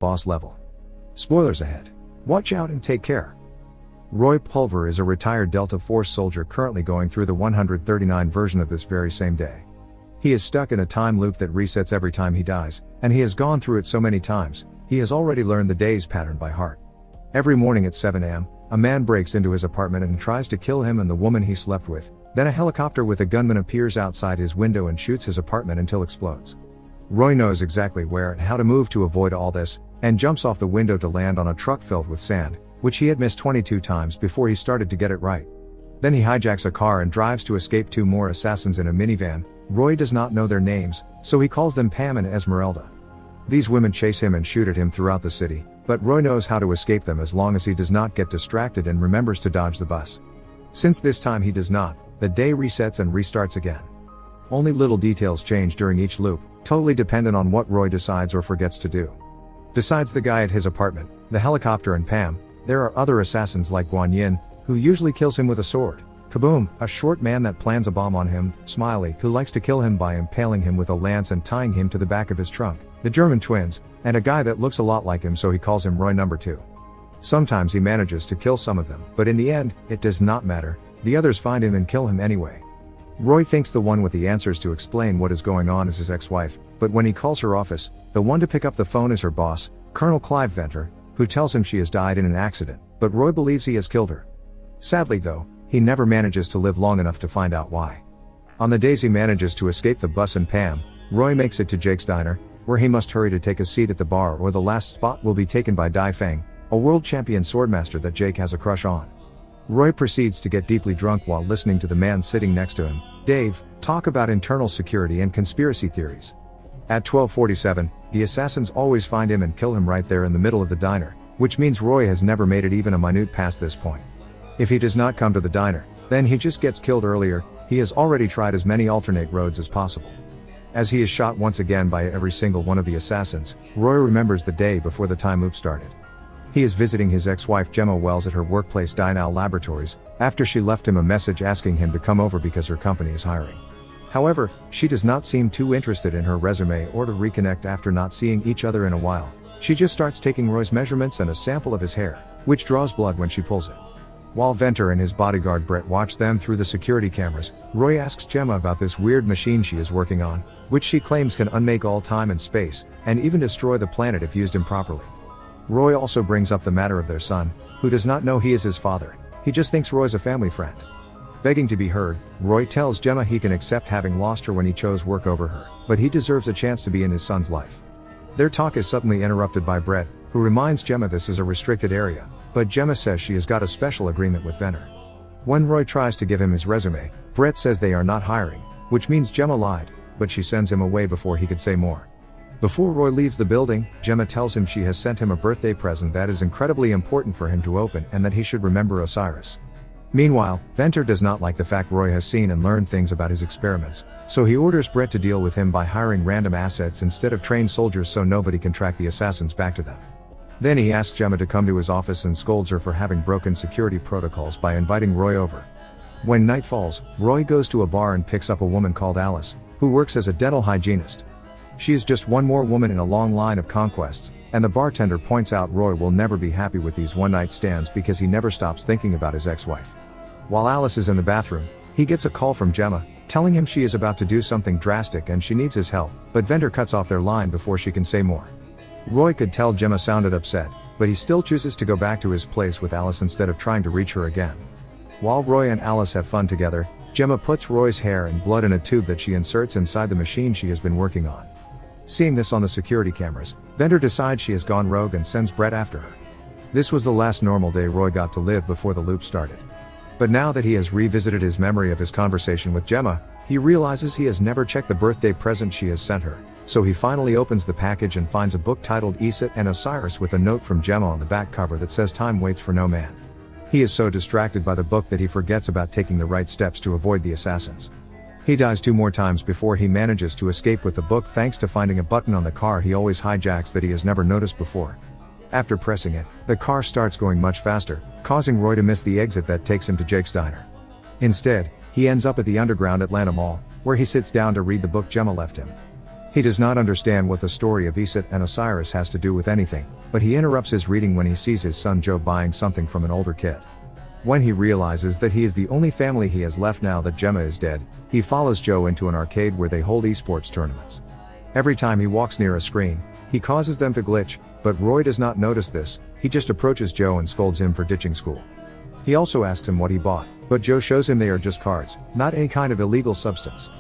boss level. Spoilers ahead. Watch out and take care. Roy Pulver is a retired Delta Force soldier currently going through the 139 version of this very same day. He is stuck in a time loop that resets every time he dies, and he has gone through it so many times, he has already learned the day's pattern by heart. Every morning at 7 a.m., a man breaks into his apartment and tries to kill him and the woman he slept with. Then a helicopter with a gunman appears outside his window and shoots his apartment until it explodes. Roy knows exactly where and how to move to avoid all this, and jumps off the window to land on a truck filled with sand, which he had missed 22 times before he started to get it right. Then he hijacks a car and drives to escape two more assassins in a minivan. Roy does not know their names, so he calls them Pam and Esmeralda. These women chase him and shoot at him throughout the city, but Roy knows how to escape them as long as he does not get distracted and remembers to dodge the bus. Since this time he does not, the day resets and restarts again. Only little details change during each loop, totally dependent on what Roy decides or forgets to do. Besides the guy at his apartment, the helicopter and Pam, there are other assassins like Guan Yin, who usually kills him with a sword. Kaboom, a short man that plans a bomb on him, Smiley, who likes to kill him by impaling him with a lance and tying him to the back of his trunk, the German twins, and a guy that looks a lot like him so he calls him Roy number 2. Sometimes he manages to kill some of them, but in the end, it does not matter, the others find him and kill him anyway. Roy thinks the one with the answers to explain what is going on is his ex-wife, but when he calls her office, the one to pick up the phone is her boss, Colonel Clive Venter, who tells him she has died in an accident, but Roy believes he has killed her. Sadly though, he never manages to live long enough to find out why. On the days he manages to escape the bus and Pam, Roy makes it to Jake's diner, where he must hurry to take a seat at the bar or the last spot will be taken by Dai Feng, a world champion swordmaster that Jake has a crush on. Roy proceeds to get deeply drunk while listening to the man sitting next to him, Dave, talk about internal security and conspiracy theories. At 12:47, the assassins always find him and kill him right there in the middle of the diner, which means Roy has never made it even a minute past this point. If he does not come to the diner, then he just gets killed earlier. He has already tried as many alternate roads as possible. As he is shot once again by every single one of the assassins, Roy remembers the day before the time loop started. He is visiting his ex-wife Gemma Wells at her workplace Dynal Laboratories, after she left him a message asking him to come over because her company is hiring. However, she does not seem too interested in her resume or to reconnect after not seeing each other in a while. She just starts taking Roy's measurements and a sample of his hair, which draws blood when she pulls it. While Venter and his bodyguard Brett watch them through the security cameras, Roy asks Gemma about this weird machine she is working on, which she claims can unmake all time and space, and even destroy the planet if used improperly. Roy also brings up the matter of their son, who does not know he is his father. He just thinks Roy's a family friend. Begging to be heard, Roy tells Gemma he can accept having lost her when he chose work over her, but he deserves a chance to be in his son's life. Their talk is suddenly interrupted by Brett, who reminds Gemma this is a restricted area, but Gemma says she has got a special agreement with Venter. When Roy tries to give him his resume, Brett says they are not hiring, which means Gemma lied, but she sends him away before he could say more. Before Roy leaves the building, Gemma tells him she has sent him a birthday present that is incredibly important for him to open and that he should remember Osiris. Meanwhile, Venter does not like the fact Roy has seen and learned things about his experiments, so he orders Brett to deal with him by hiring random assets instead of trained soldiers so nobody can track the assassins back to them. Then he asks Gemma to come to his office and scolds her for having broken security protocols by inviting Roy over. When night falls, Roy goes to a bar and picks up a woman called Alice, who works as a dental hygienist. She is just one more woman in a long line of conquests, and the bartender points out Roy will never be happy with these one-night stands because he never stops thinking about his ex-wife. While Alice is in the bathroom, he gets a call from Gemma, telling him she is about to do something drastic and she needs his help, but Venter cuts off their line before she can say more. Roy could tell Gemma sounded upset, but he still chooses to go back to his place with Alice instead of trying to reach her again. While Roy and Alice have fun together, Gemma puts Roy's hair and blood in a tube that she inserts inside the machine she has been working on. Seeing this on the security cameras, Venter decides she has gone rogue and sends Brett after her. This was the last normal day Roy got to live before the loop started. But now that he has revisited his memory of his conversation with Gemma, he realizes he has never checked the birthday present she has sent her, so he finally opens the package and finds a book titled Iset and Osiris with a note from Gemma on the back cover that says time waits for no man. He is so distracted by the book that he forgets about taking the right steps to avoid the assassins. He dies 2 more times before he manages to escape with the book thanks to finding a button on the car he always hijacks that he has never noticed before. After pressing it, the car starts going much faster, causing Roy to miss the exit that takes him to Jake's diner. Instead, he ends up at the underground Atlanta Mall, where he sits down to read the book Gemma left him. He does not understand what the story of Iset and Osiris has to do with anything, but he interrupts his reading when he sees his son Joe buying something from an older kid. When he realizes that he is the only family he has left now that Gemma is dead, he follows Joe into an arcade where they hold esports tournaments. Every time he walks near a screen, he causes them to glitch, but Roy does not notice this. He just approaches Joe and scolds him for ditching school. He also asks him what he bought, but Joe shows him they are just cards, not any kind of illegal substance.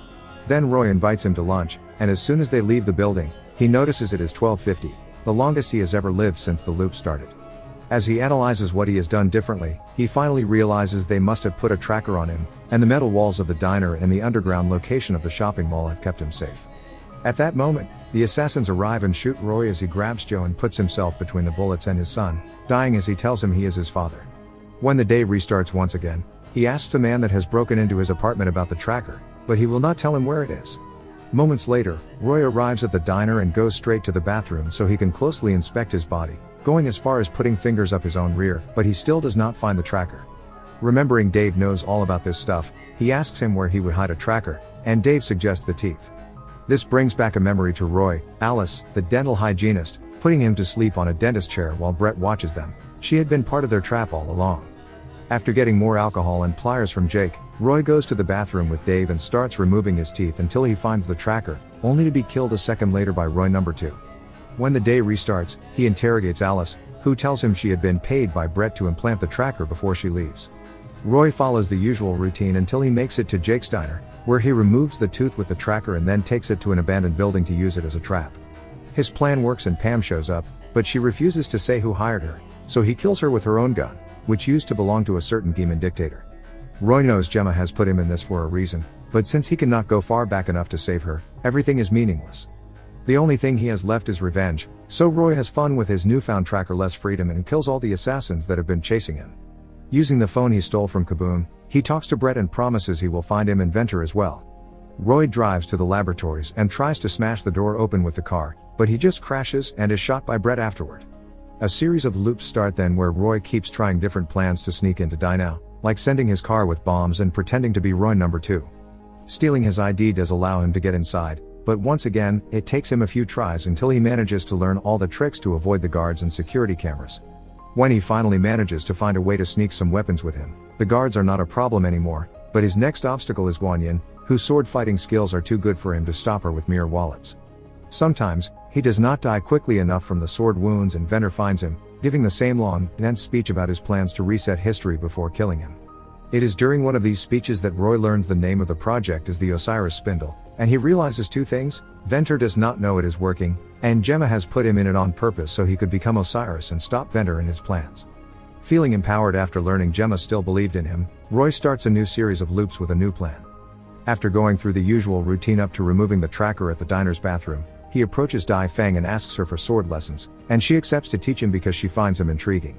Then Roy invites him to lunch, and as soon as they leave the building, he notices it is 12:50, the longest he has ever lived since the loop started. As he analyzes what he has done differently, he finally realizes they must have put a tracker on him, and the metal walls of the diner and the underground location of the shopping mall have kept him safe. At that moment, the assassins arrive and shoot Roy as he grabs Joe and puts himself between the bullets and his son, dying as he tells him he is his father. When the day restarts once again, he asks the man that has broken into his apartment about the tracker, but he will not tell him where it is. Moments later, Roy arrives at the diner and goes straight to the bathroom so he can closely inspect his body, going as far as putting fingers up his own rear, but he still does not find the tracker. Remembering Dave knows all about this stuff, he asks him where he would hide a tracker, and Dave suggests the teeth. This brings back a memory to Roy. Alice, the dental hygienist, putting him to sleep on a dentist chair while Brett watches them. She had been part of their trap all along. After getting more alcohol and pliers from Jake, Roy goes to the bathroom with Dave and starts removing his teeth until he finds the tracker, only to be killed a second later by Roy number 2. When the day restarts, he interrogates Alice, who tells him she had been paid by Brett to implant the tracker before she leaves. Roy follows the usual routine until he makes it to Jake's diner, where he removes the tooth with the tracker and then takes it to an abandoned building to use it as a trap. His plan works and Pam shows up, but she refuses to say who hired her, so he kills her with her own gun, which used to belong to a certain Geman dictator. Roy knows Gemma has put him in this for a reason, but since he cannot go far back enough to save her, everything is meaningless. The only thing he has left is revenge, so Roy has fun with his newfound trackerless freedom and kills all the assassins that have been chasing him. Using the phone he stole from Kaboom, he talks to Brett and promises he will find him inventor as well. Roy drives to the laboratories and tries to smash the door open with the car, but he just crashes and is shot by Brett afterward. A series of loops start then where Roy keeps trying different plans to sneak into Dinah, like sending his car with bombs and pretending to be Roy number 2. Stealing his ID does allow him to get inside, but once again, it takes him a few tries until he manages to learn all the tricks to avoid the guards and security cameras. When he finally manages to find a way to sneak some weapons with him, the guards are not a problem anymore, but his next obstacle is Guanyin, whose sword fighting skills are too good for him to stop her with mere wallets. Sometimes, he does not die quickly enough from the sword wounds and Venter finds him, giving the same long, dense speech about his plans to reset history before killing him. It is during one of these speeches that Roy learns the name of the project is the Osiris Spindle, and he realizes two things: Venter does not know it is working, and Gemma has put him in it on purpose so he could become Osiris and stop Venter in his plans. Feeling empowered after learning Gemma still believed in him, Roy starts a new series of loops with a new plan. After going through the usual routine up to removing the tracker at the diner's bathroom, he approaches Dai Fang and asks her for sword lessons, and she accepts to teach him because she finds him intriguing.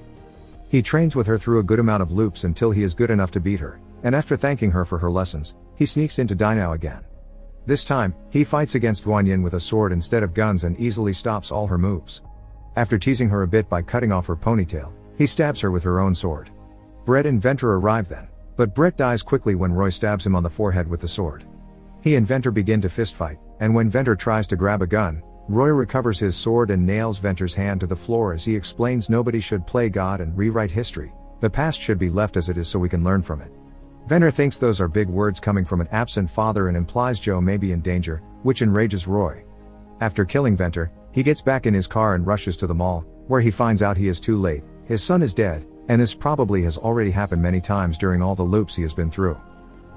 He trains with her through a good amount of loops until he is good enough to beat her, and after thanking her for her lessons, he sneaks into Dinah again. This time, he fights against Guanyin with a sword instead of guns and easily stops all her moves. After teasing her a bit by cutting off her ponytail, he stabs her with her own sword. Brett and Venter arrive then, but Brett dies quickly when Roy stabs him on the forehead with the sword. He and Venter begin to fistfight, and when Venter tries to grab a gun, Roy recovers his sword and nails Venter's hand to the floor as he explains nobody should play God and rewrite history. The past should be left as it is so we can learn from it. Venter thinks those are big words coming from an absent father and implies Joe may be in danger, which enrages Roy. After killing Venter, he gets back in his car and rushes to the mall, where he finds out he is too late. His son is dead, and this probably has already happened many times during all the loops he has been through.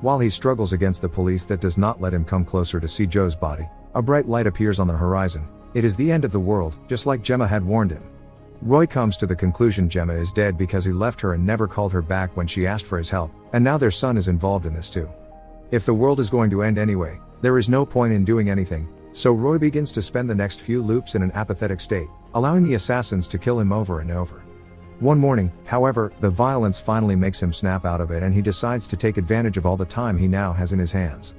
While he struggles against the police that does not let him come closer to see Joe's body, a bright light appears on the horizon. It is the end of the world, just like Gemma had warned him. Roy comes to the conclusion Gemma is dead because he left her and never called her back when she asked for his help, and now their son is involved in this too. If the world is going to end anyway, there is no point in doing anything, so Roy begins to spend the next few loops in an apathetic state, allowing the assassins to kill him over and over. One morning, however, the violence finally makes him snap out of it and he decides to take advantage of all the time he now has in his hands.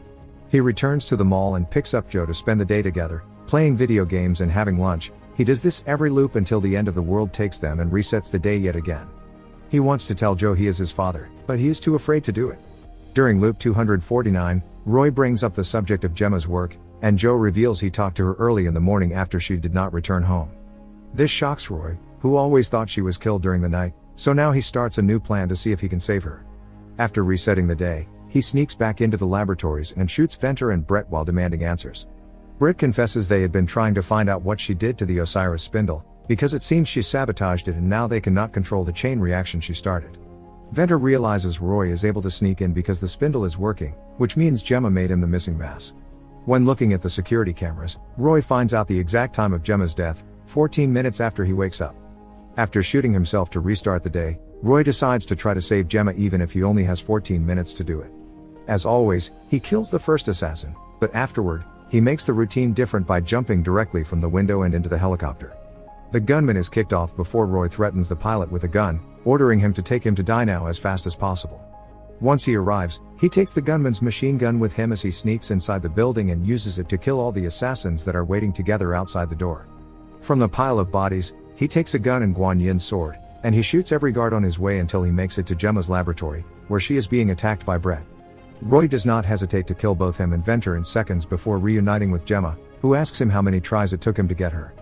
He returns to the mall and picks up Joe to spend the day together, playing video games and having lunch. He does this every loop until the end of the world takes them and resets the day yet again. He wants to tell Joe he is his father, but he is too afraid to do it. During loop 249, Roy brings up the subject of Gemma's work, and Joe reveals he talked to her early in the morning after she did not return home. This shocks Roy, who always thought she was killed during the night, so now he starts a new plan to see if he can save her. After resetting the day, he sneaks back into the laboratories and shoots Venter and Brett while demanding answers. Britt confesses they had been trying to find out what she did to the Osiris spindle, because it seems she sabotaged it and now they cannot control the chain reaction she started. Venter realizes Roy is able to sneak in because the spindle is working, which means Gemma made him the missing mass. When looking at the security cameras, Roy finds out the exact time of Gemma's death, 14 minutes after he wakes up. After shooting himself to restart the day, Roy decides to try to save Gemma even if he only has 14 minutes to do it. As always, he kills the first assassin, but afterward, he makes the routine different by jumping directly from the window and into the helicopter. The gunman is kicked off before Roy threatens the pilot with a gun, ordering him to take him to die now as fast as possible. Once he arrives, he takes the gunman's machine gun with him as he sneaks inside the building and uses it to kill all the assassins that are waiting together outside the door. From the pile of bodies, he takes a gun and Guan Yin's sword, and he shoots every guard on his way until he makes it to Gemma's laboratory, where she is being attacked by Brett. Roy does not hesitate to kill both him and Venter in seconds before reuniting with Gemma, who asks him how many tries it took him to get her.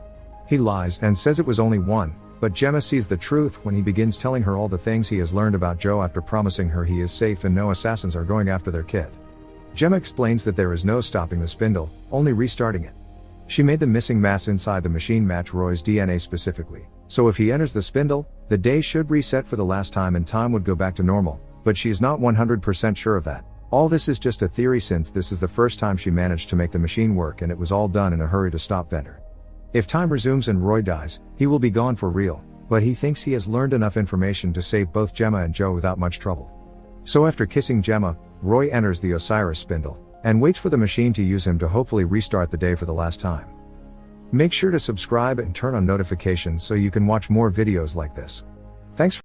He lies and says it was only one, but Gemma sees the truth when he begins telling her all the things he has learned about Joe after promising her he is safe and no assassins are going after their kid. Gemma explains that there is no stopping the spindle, only restarting it. She made the missing mass inside the machine match Roy's DNA specifically, so if he enters the spindle, the day should reset for the last time and time would go back to normal, but she is not 100% sure of that. All this is just a theory since this is the first time she managed to make the machine work and it was all done in a hurry to stop Venter. If time resumes and Roy dies, he will be gone for real, but he thinks he has learned enough information to save both Gemma and Joe without much trouble. So after kissing Gemma, Roy enters the Osiris spindle, and waits for the machine to use him to hopefully restart the day for the last time. Make sure to subscribe and turn on notifications so you can watch more videos like this. Thanks for